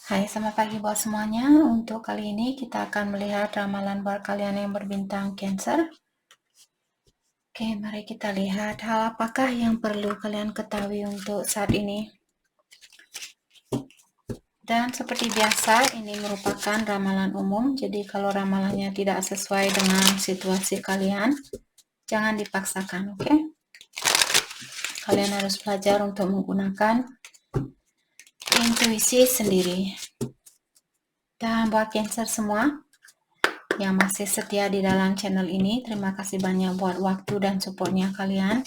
Hai, selamat pagi buat semuanya. Untuk kali ini kita akan melihat ramalan buat kalian yang berbintang Cancer. Oke, mari kita lihat hal apakah yang perlu kalian ketahui untuk saat ini. Dan seperti biasa, ini merupakan ramalan umum. Jadi kalau ramalannya tidak sesuai dengan situasi kalian, jangan dipaksakan, oke? Kalian harus belajar untuk menggunakan intuisi sendiri. Dan buat Cancer semua yang masih setia di dalam channel ini, terima kasih banyak buat waktu dan supportnya kalian.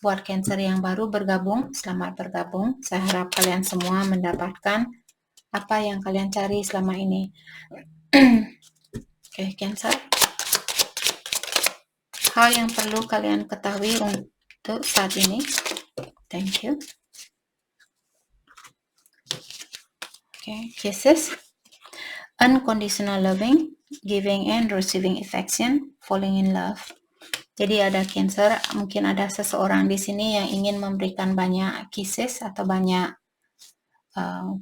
Buat Cancer yang baru bergabung, selamat bergabung. Saya harap kalian semua mendapatkan apa yang kalian cari selama ini. Oke, Cancer. Hal yang perlu kalian ketahui untuk saat ini. Thank you. Oke, cases. Unconditional loving, giving and receiving affection, falling in love. Jadi ada Cancer, mungkin ada seseorang di sini yang ingin memberikan banyak kisses atau banyak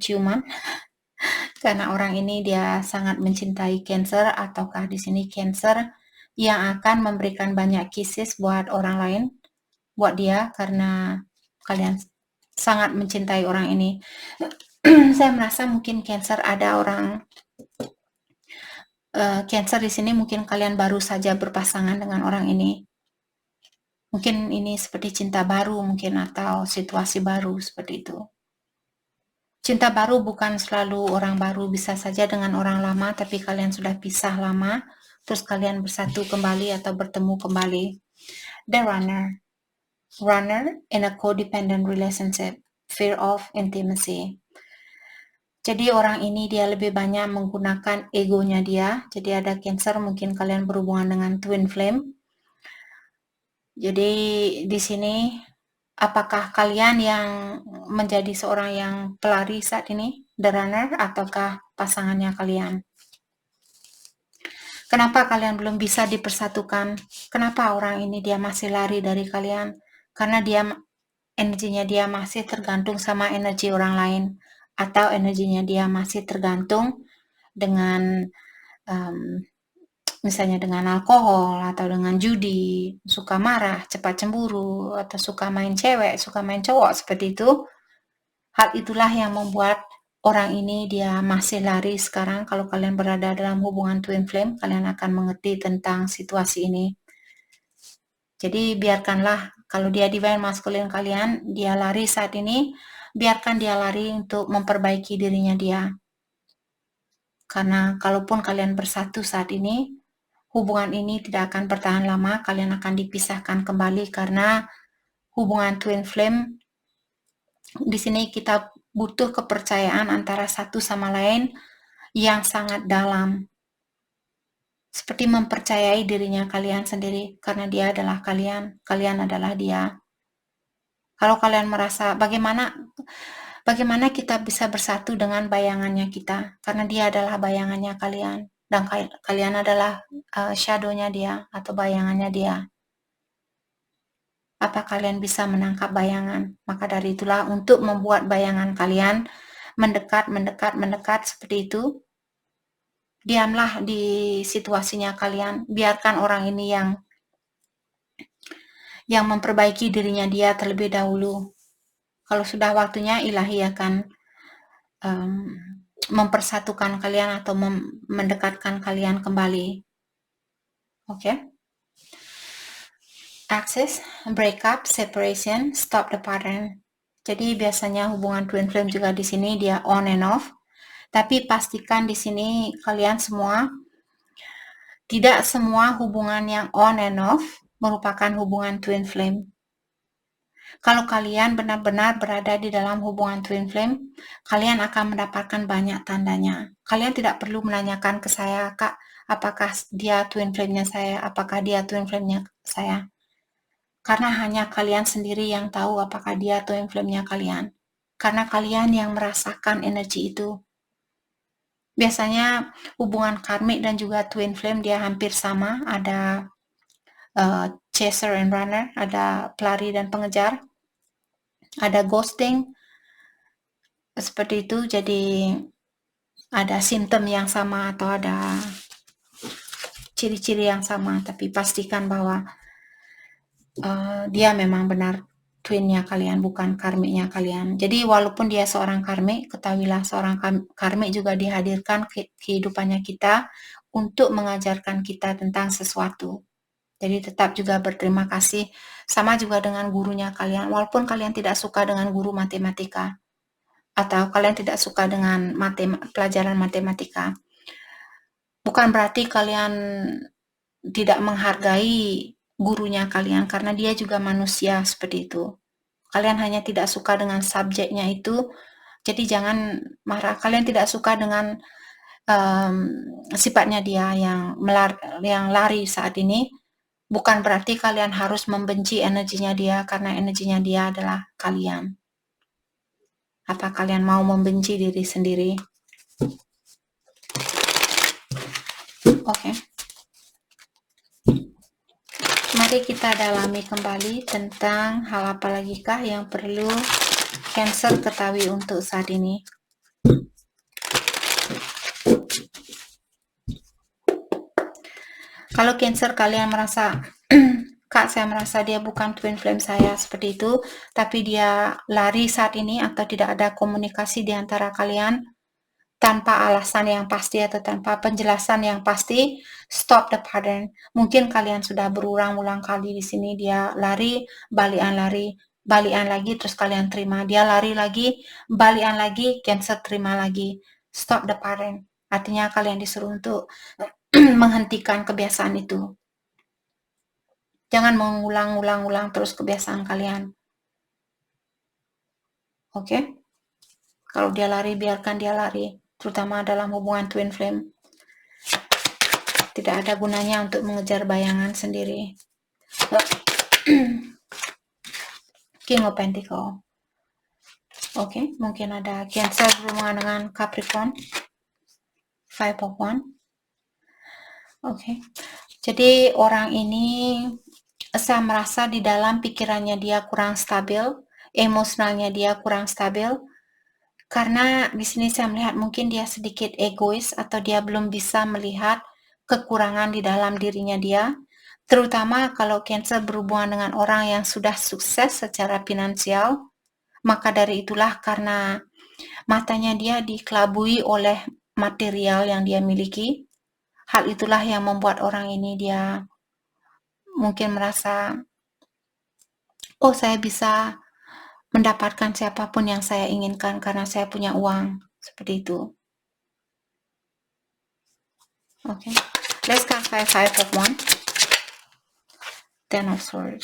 ciuman, karena orang ini dia sangat mencintai Cancer, ataukah di sini Cancer yang akan memberikan banyak kisses buat orang lain, buat dia, karena kalian sangat mencintai orang ini. Saya merasa mungkin Cancer ada orang Cancer di sini, mungkin kalian baru saja berpasangan dengan orang ini. Mungkin ini seperti cinta baru mungkin, atau situasi baru seperti itu. Cinta baru bukan selalu orang baru, bisa saja dengan orang lama, tapi kalian sudah pisah lama, terus kalian bersatu kembali atau bertemu kembali. The runner. Runner in a codependent relationship. Fear of intimacy. Jadi orang ini dia lebih banyak menggunakan egonya dia. Jadi ada Cancer, mungkin kalian berhubungan dengan twin flame. Jadi di sini, apakah kalian yang menjadi seorang yang pelari saat ini, the runner, ataukah pasangannya kalian? Kenapa kalian belum bisa dipersatukan? Kenapa orang ini dia masih lari dari kalian? Karena energinya dia masih tergantung sama energi orang lain, atau energinya dia masih tergantung dengan misalnya dengan alkohol atau dengan judi, suka marah, cepat cemburu, atau suka main cewek, suka main cowok, seperti itu. Hal itulah yang membuat orang ini dia masih lari sekarang. Kalau kalian berada dalam hubungan twin flame, kalian akan mengerti tentang situasi ini. Jadi biarkanlah, kalau dia divine masculine kalian, dia lari saat ini, biarkan dia lari untuk memperbaiki dirinya dia. Karena kalaupun kalian bersatu saat ini, hubungan ini tidak akan bertahan lama, kalian akan dipisahkan kembali, karena hubungan twin flame di sini kita butuh kepercayaan antara satu sama lain yang sangat dalam. Seperti mempercayai dirinya kalian sendiri, karena dia adalah kalian, kalian adalah dia. Kalau kalian merasa bagaimana kita bisa bersatu dengan bayangannya kita, karena dia adalah bayangannya kalian, dan kalian adalah shadow-nya dia atau bayangannya dia. Apa kalian bisa menangkap bayangan? Maka dari itulah, untuk membuat bayangan kalian mendekat seperti itu, diamlah di situasinya kalian, biarkan orang ini yang memperbaiki dirinya dia terlebih dahulu. Kalau sudah waktunya, ilahi akan mempersatukan kalian atau mendekatkan kalian kembali. Oke? Access, breakup, separation, stop the pattern. Jadi biasanya hubungan twin flame juga di sini dia on and off. Tapi pastikan di sini kalian semua, tidak semua hubungan yang on and off merupakan hubungan twin flame. Kalau kalian benar-benar berada di dalam hubungan twin flame, kalian akan mendapatkan banyak tandanya. Kalian tidak perlu menanyakan ke saya, Kak, apakah dia twin flame-nya saya, apakah dia twin flame-nya saya. Karena hanya kalian sendiri yang tahu apakah dia twin flame-nya kalian. Karena kalian yang merasakan energi itu. Biasanya hubungan karmik dan juga twin flame dia hampir sama, ada chaser and runner, ada pelari dan pengejar, ada ghosting, seperti itu. Jadi ada simptom yang sama atau ada ciri-ciri yang sama, tapi pastikan bahwa dia memang benar twinnya kalian, bukan karmiknya kalian. Jadi walaupun dia seorang karmik, ketahuilah seorang karmik juga dihadirkan ke kehidupannya kita untuk mengajarkan kita tentang sesuatu. Jadi tetap juga berterima kasih, sama juga dengan gurunya kalian. Walaupun kalian tidak suka dengan guru matematika, atau kalian tidak suka dengan pelajaran matematika, bukan berarti kalian tidak menghargai gurunya kalian, karena dia juga manusia seperti itu. Kalian hanya tidak suka dengan subjeknya itu, jadi jangan marah. Kalian tidak suka dengan sifatnya dia yang lari saat ini, bukan berarti kalian harus membenci energinya dia, karena energinya dia adalah kalian. Apa kalian mau membenci diri sendiri? Oke. Mari kita dalami kembali tentang hal apa lagi kah yang perlu Cancer ketahui untuk saat ini. Kalau Cancer kalian merasa Kak, saya merasa dia bukan twin flame saya seperti itu, tapi dia lari saat ini atau tidak ada komunikasi di antara kalian tanpa alasan yang pasti atau tanpa penjelasan yang pasti, stop the pattern. Mungkin kalian sudah berulang-ulang kali di sini, dia lari, balikan lagi, terus kalian terima. Dia lari lagi, balikan lagi, Cancer terima lagi. Stop the pattern. Artinya kalian disuruh untuk menghentikan kebiasaan itu. Jangan mengulang-ulang terus kebiasaan kalian. Oke? Kalau dia lari, biarkan dia lari. Terutama dalam hubungan twin flame. Tidak ada gunanya untuk mengejar bayangan sendiri. King of Pentacle. Oke, mungkin ada Cancer berhubungan dengan Capricorn. Five of Wands. Oke. Jadi orang ini saya merasa di dalam pikirannya dia kurang stabil, emosionalnya dia kurang stabil, karena di sini saya melihat mungkin dia sedikit egois atau dia belum bisa melihat kekurangan di dalam dirinya dia, terutama kalau Cancer berhubungan dengan orang yang sudah sukses secara finansial, maka dari itulah karena matanya dia dikelabui oleh material yang dia miliki, hal itulah yang membuat orang ini dia mungkin merasa, oh saya bisa mendapatkan siapapun yang saya inginkan karena saya punya uang, seperti itu. Oke, let's clarify Five of Wands, Ten of Swords.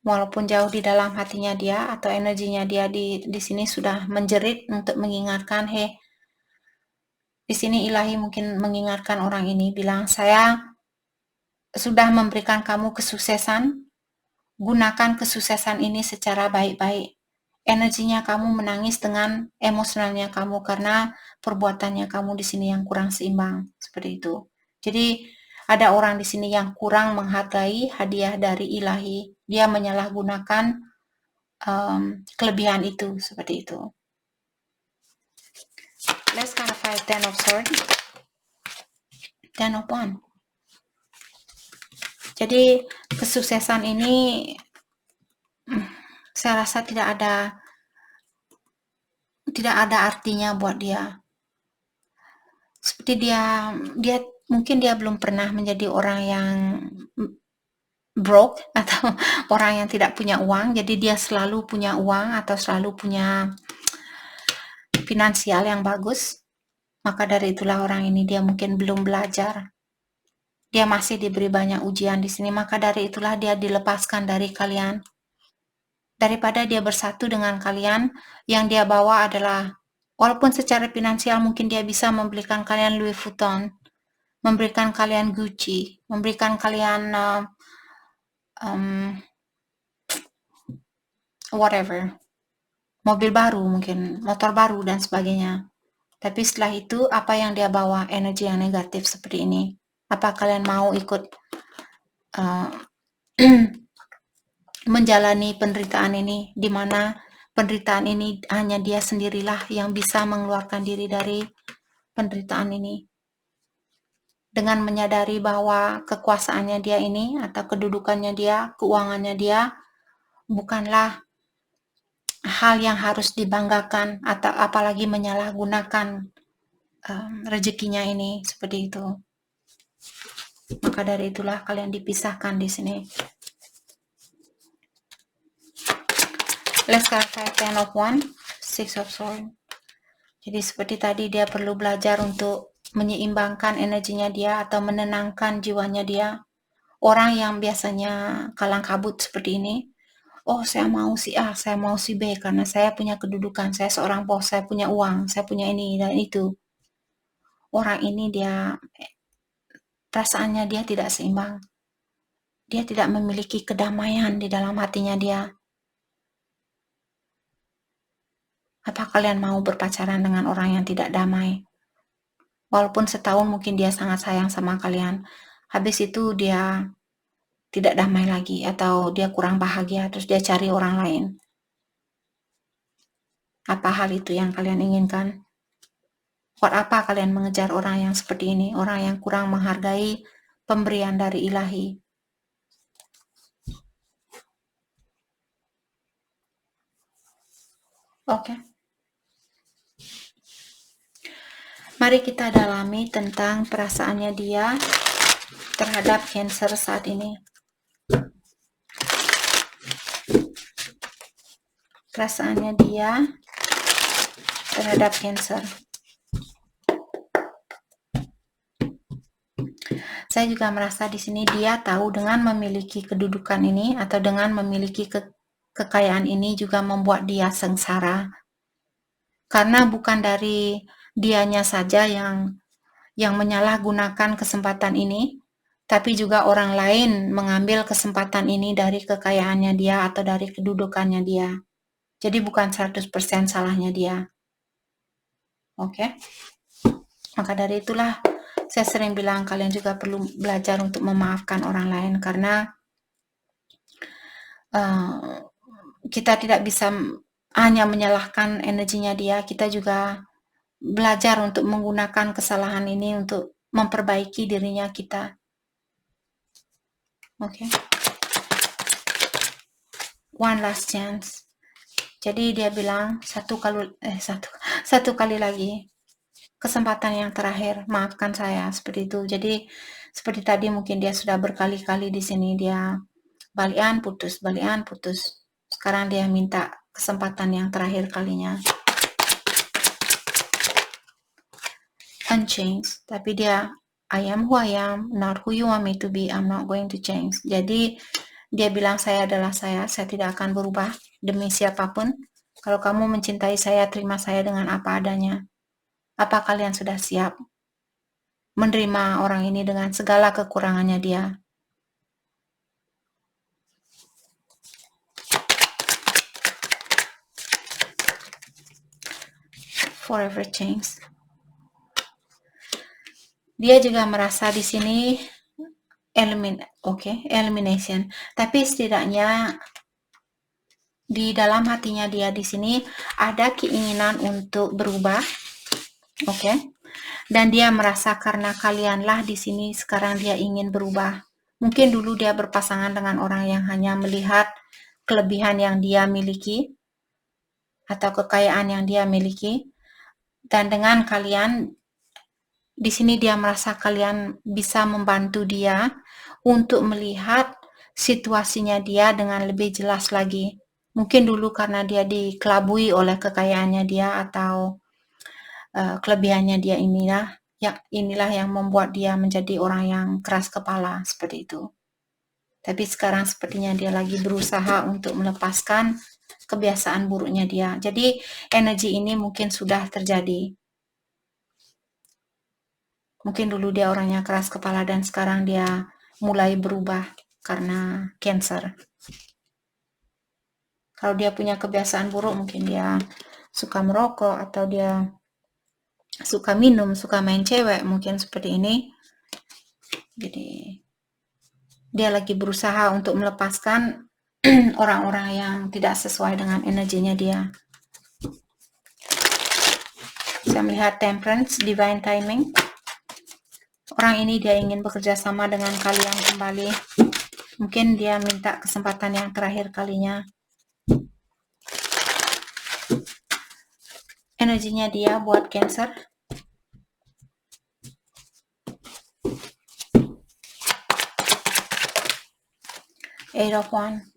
Walaupun jauh di dalam hatinya dia atau energinya dia di sini sudah menjerit untuk mengingatkan, di sini ilahi mungkin mengingatkan orang ini, bilang saya sudah memberikan kamu kesuksesan, gunakan kesuksesan ini secara baik-baik. Energinya kamu menangis dengan emosionalnya kamu karena perbuatannya kamu di sini yang kurang seimbang, seperti itu. Jadi ada orang di sini yang kurang menghargai hadiah dari ilahi. Dia menyalahgunakan kelebihan itu, seperti itu. Let's clarify Ten of Swords, Ten of Wands. Jadi kesuksesan ini saya rasa tidak ada artinya buat dia. Seperti dia mungkin dia belum pernah menjadi orang yang broke atau orang yang tidak punya uang, jadi dia selalu punya uang atau selalu punya finansial yang bagus. Maka dari itulah orang ini dia mungkin belum belajar. Dia masih diberi banyak ujian di sini, maka dari itulah dia dilepaskan dari kalian. Daripada dia bersatu dengan kalian, yang dia bawa adalah, walaupun secara finansial mungkin dia bisa membelikan kalian Louis Vuitton, memberikan kalian Gucci, memberikan kalian whatever, mobil baru mungkin, motor baru dan sebagainya. Tapi setelah itu, apa yang dia bawa? Energi yang negatif seperti ini. Apa kalian mau ikut menjalani penderitaan ini, di mana penderitaan ini hanya dia sendirilah yang bisa mengeluarkan diri dari penderitaan ini. Dengan menyadari bahwa kekuasaannya dia ini atau kedudukannya dia, keuangannya dia bukanlah hal yang harus dibanggakan atau apalagi menyalahgunakan rezekinya ini seperti itu. Maka dari itulah kalian dipisahkan di sini. Let's clarify Ten of Wands, Six of Swords. Jadi seperti tadi dia perlu belajar untuk menyeimbangkan energinya dia atau menenangkan jiwanya dia. Orang yang biasanya kalang kabut seperti ini, oh saya mau si A, saya mau si B karena saya punya kedudukan, saya seorang bos, saya punya uang, saya punya ini dan itu. Orang ini dia perasaannya dia tidak seimbang. Dia tidak memiliki kedamaian di dalam hatinya dia. Apa kalian mau berpacaran dengan orang yang tidak damai? Walaupun setahun mungkin dia sangat sayang sama kalian, habis itu dia tidak damai lagi atau dia kurang bahagia terus dia cari orang lain. Apa hal itu yang kalian inginkan? Buat apa kalian mengejar orang yang seperti ini? Orang yang kurang menghargai pemberian dari ilahi. Oke. Mari kita dalami tentang perasaannya dia terhadap Cancer saat ini. Perasaannya dia terhadap Cancer. Saya juga merasa di sini dia tahu dengan memiliki kedudukan ini atau dengan memiliki kekayaan ini juga membuat dia sengsara. Karena bukan dari dianya saja yang menyalahgunakan kesempatan ini, tapi juga orang lain mengambil kesempatan ini dari kekayaannya dia atau dari kedudukannya dia. Jadi bukan 100% salahnya dia. Oke? Maka dari itulah saya sering bilang kalian juga perlu belajar untuk memaafkan orang lain karena kita tidak bisa hanya menyalahkan energinya dia, kita juga belajar untuk menggunakan kesalahan ini untuk memperbaiki dirinya kita. Oke. One last chance. Jadi dia bilang satu kali lagi. Kesempatan yang terakhir, maafkan saya seperti itu. Jadi seperti tadi mungkin dia sudah berkali-kali di sini dia balikan putus. Sekarang dia minta kesempatan yang terakhir kalinya. Unchanged, tapi dia I am who I am, not who you want me to be, I'm not going to change. Jadi dia bilang saya adalah saya tidak akan berubah demi siapapun. Kalau kamu mencintai saya, terima saya dengan apa adanya. Apa kalian sudah siap menerima orang ini dengan segala kekurangannya dia? Forever change. Dia juga merasa di sini elimination. Tapi setidaknya di dalam hatinya dia di sini ada keinginan untuk berubah. Dan dia merasa karena kalianlah di sini sekarang dia ingin berubah. Mungkin dulu dia berpasangan dengan orang yang hanya melihat kelebihan yang dia miliki atau kekayaan yang dia miliki. Dan dengan kalian di sini dia merasa kalian bisa membantu dia untuk melihat situasinya dia dengan lebih jelas lagi. Mungkin dulu karena dia dikelabui oleh kekayaannya dia atau kelebihannya dia inilah yang membuat dia menjadi orang yang keras kepala seperti itu. Tapi sekarang sepertinya dia lagi berusaha untuk melepaskan kebiasaan buruknya dia. Jadi energi ini mungkin sudah terjadi. Mungkin dulu dia orangnya keras kepala dan sekarang dia mulai berubah karena Cancer. Kalau dia punya kebiasaan buruk, mungkin dia suka merokok atau dia suka minum, suka main cewek, mungkin seperti ini. Jadi dia lagi berusaha untuk melepaskan orang-orang yang tidak sesuai dengan energinya dia. Saya melihat Temperance, Divine Timing. Orang ini dia ingin bekerja sama dengan kalian kembali. Mungkin dia minta kesempatan yang terakhir kalinya. Energinya dia buat Cancer. Eight of Wands.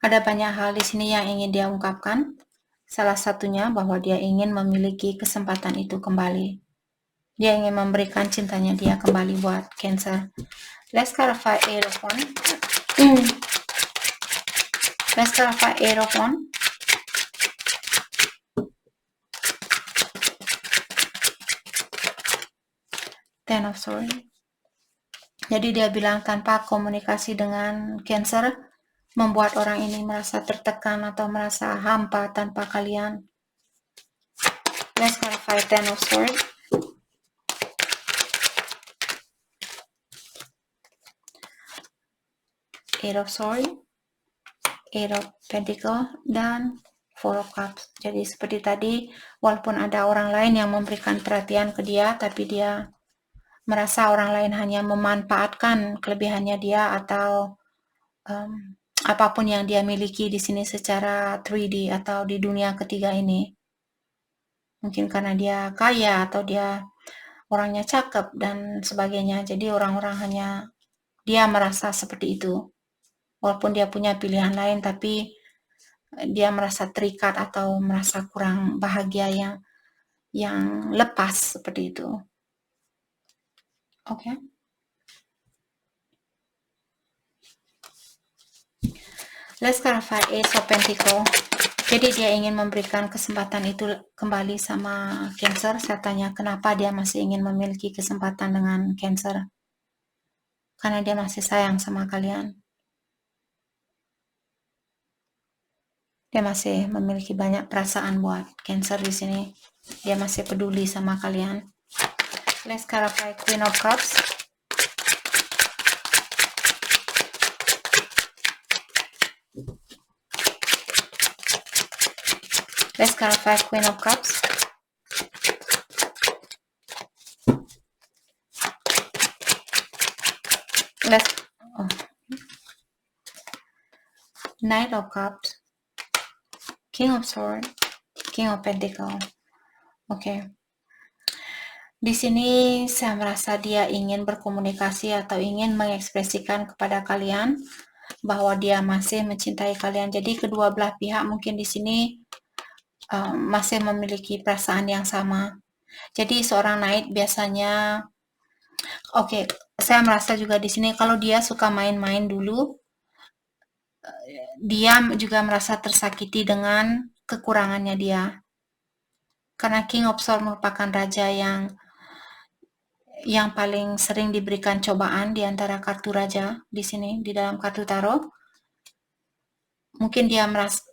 Ada banyak hal di sini yang ingin dia ungkapkan. Salah satunya bahwa dia ingin memiliki kesempatan itu kembali. Dia ingin memberikan cintanya dia kembali buat Cancer. Let's clarify Eight of Wands. Let's clarify Eight of Wands. Ten of Swords. Jadi dia bilang tanpa komunikasi dengan Cancer membuat orang ini merasa tertekan atau merasa hampa tanpa kalian. Let's clarify Ten of Swords. Eight of Swords, Eight of Pentacles, dan Four of Cups. Jadi seperti tadi, walaupun ada orang lain yang memberikan perhatian ke dia, tapi dia merasa orang lain hanya memanfaatkan kelebihannya dia atau apapun yang dia miliki di sini secara 3D atau di dunia ketiga ini. Mungkin karena dia kaya atau dia orangnya cakep dan sebagainya. Jadi orang-orang hanya dia merasa seperti itu. Walaupun dia punya pilihan lain, tapi dia merasa terikat atau merasa kurang bahagia yang lepas seperti itu. Oke. Let's clarify Ace of Pentacles. Jadi dia ingin memberikan kesempatan itu kembali sama Cancer. Saya tanya kenapa dia masih ingin memiliki kesempatan dengan Cancer. Karena dia masih sayang sama kalian. Dia masih memiliki banyak perasaan buat Cancer di sini. Dia masih peduli sama kalian. Let's clarify Queen of Cups. Let's clarify Queen of Cups. Knight of Cups. King of Swords. King of Pentacles. Oke. Di sini saya merasa dia ingin berkomunikasi atau ingin mengekspresikan kepada kalian bahwa dia masih mencintai kalian. Jadi kedua belah pihak mungkin di sini masih memiliki perasaan yang sama. Jadi seorang knight biasanya, saya merasa juga di sini kalau dia suka main-main dulu, dia juga merasa tersakiti dengan kekurangannya dia. Karena King of Swords merupakan raja yang paling sering diberikan cobaan di antara kartu raja di sini di dalam kartu tarot. Mungkin dia merasa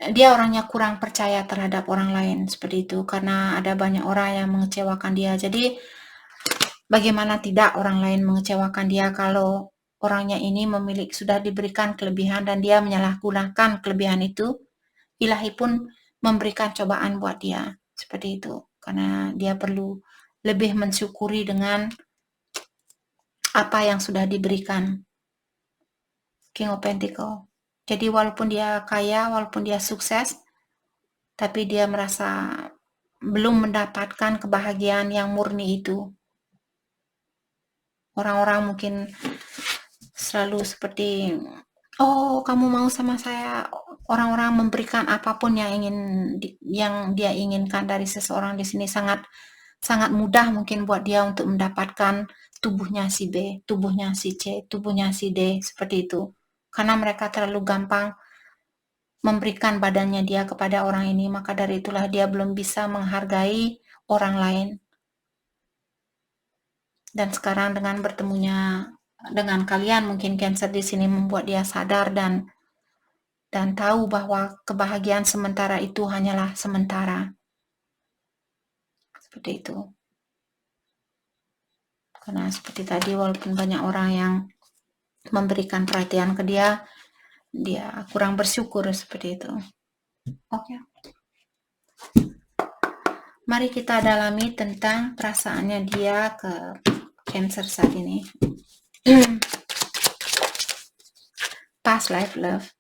dia orangnya kurang percaya terhadap orang lain seperti itu karena ada banyak orang yang mengecewakan dia. Jadi bagaimana tidak orang lain mengecewakan dia kalau orangnya ini sudah diberikan kelebihan dan dia menyalahgunakan kelebihan itu. Ilahi pun memberikan cobaan buat dia seperti itu karena dia perlu lebih mensyukuri dengan apa yang sudah diberikan. King of Pentacles. Jadi walaupun dia kaya, walaupun dia sukses, tapi dia merasa belum mendapatkan kebahagiaan yang murni itu. Orang-orang mungkin selalu seperti, oh kamu mau sama saya. Orang-orang memberikan apapun yang dia inginkan dari seseorang di sini sangat mudah mungkin buat dia untuk mendapatkan tubuhnya si B, tubuhnya si C, tubuhnya si D, seperti itu. Karena mereka terlalu gampang memberikan badannya dia kepada orang ini, maka dari itulah dia belum bisa menghargai orang lain. Dan sekarang dengan bertemunya dengan kalian, mungkin Cancer di sini membuat dia sadar dan tahu bahwa kebahagiaan sementara itu hanyalah sementara. Seperti itu. Karena seperti tadi, walaupun banyak orang yang memberikan perhatian ke dia kurang bersyukur seperti itu. Oke. Mari kita dalami tentang perasaannya dia ke Cancer saat ini. Past life love.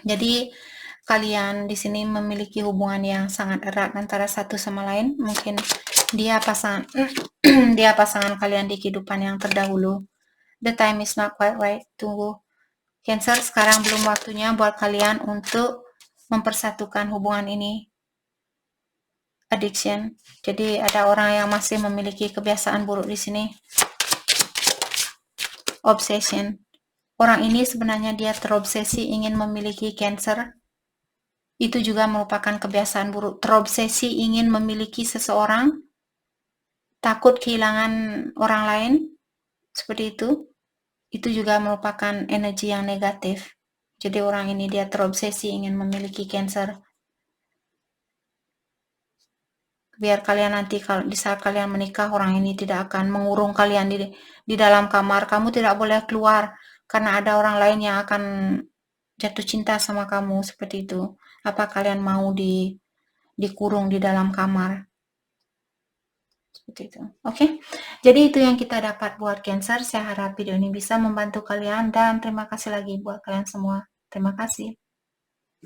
Jadi kalian di sini memiliki hubungan yang sangat erat antara satu sama lain. Mungkin dia pasangan dia pasangan kalian di kehidupan yang terdahulu. The time is not quite right. Tunggu. Cancer, sekarang belum waktunya buat kalian untuk mempersatukan hubungan ini. Addiction. Jadi ada orang yang masih memiliki kebiasaan buruk di sini. Obsession. Orang ini sebenarnya dia terobsesi ingin memiliki Cancer. Itu juga merupakan kebiasaan buruk. Terobsesi ingin memiliki seseorang, takut kehilangan orang lain, seperti itu. Itu juga merupakan energi yang negatif. Jadi orang ini dia terobsesi ingin memiliki Cancer. Biar kalian nanti kalau di saat kalian menikah, orang ini tidak akan mengurung kalian di dalam kamar. Kamu tidak boleh keluar karena ada orang lain yang akan jatuh cinta sama kamu, seperti itu. Apa kalian mau dikurung di dalam kamar? Seperti itu. Oke. Jadi itu yang kita dapat buat Cancer. Saya harap video ini bisa membantu kalian dan terima kasih lagi buat kalian semua. Terima kasih.